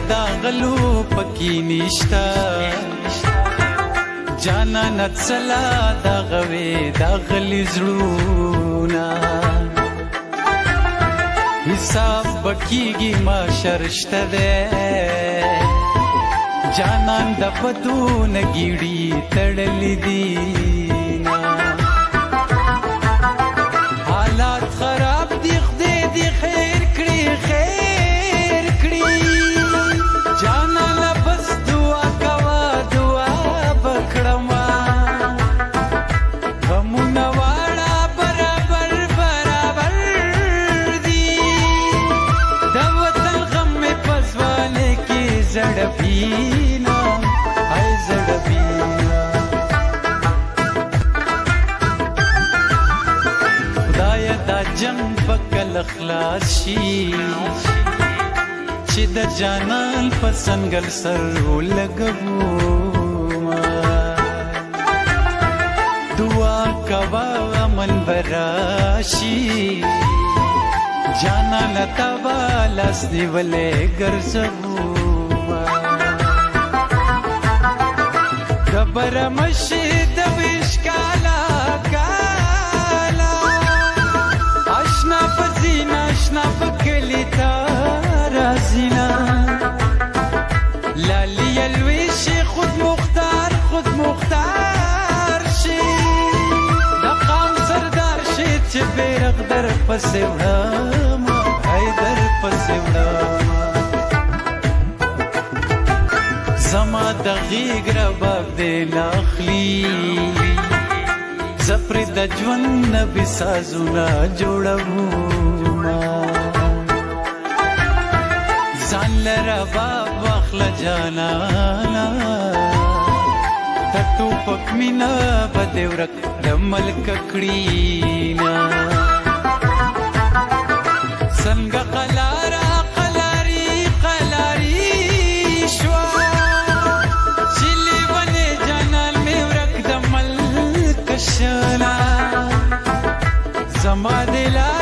داغلو پکی نشتا جانا نتسلا داغوی داغلی زړونا حساب بکیږي ما شرشته ده جانان د پتون گیړي تړلې دي حالات خراب دي خدای دې خیر کړی خیر کړی جانان بس دعا کوا دعا بکړما غمونه واړه برابر برابر دي د وطن غم مې پزواله کې زړبینا ای زړبینا خدای دا جنگ بکل خلاص شي چې د جانان په سنگل سر ولګو دعا کوا من براشي جانا لتا والاس دیولے گرزبو گبر مشید وشکالا کالا اشنا پزینا اشنا پکلی تارازینا لالی الویشی خود مختار شی دقام سردار شی چه بیرق در پسی وڑاما ای در پسی وڑاما زما د غیږ رباب دی لاخلی زپر د ژوند نبي سازونه جوړوما ځان له رباب واخله جانانا د ټوپک مینا به دې ورک د ملک کړینا څنګه قلاره قلاري قلاري شوا زما دلا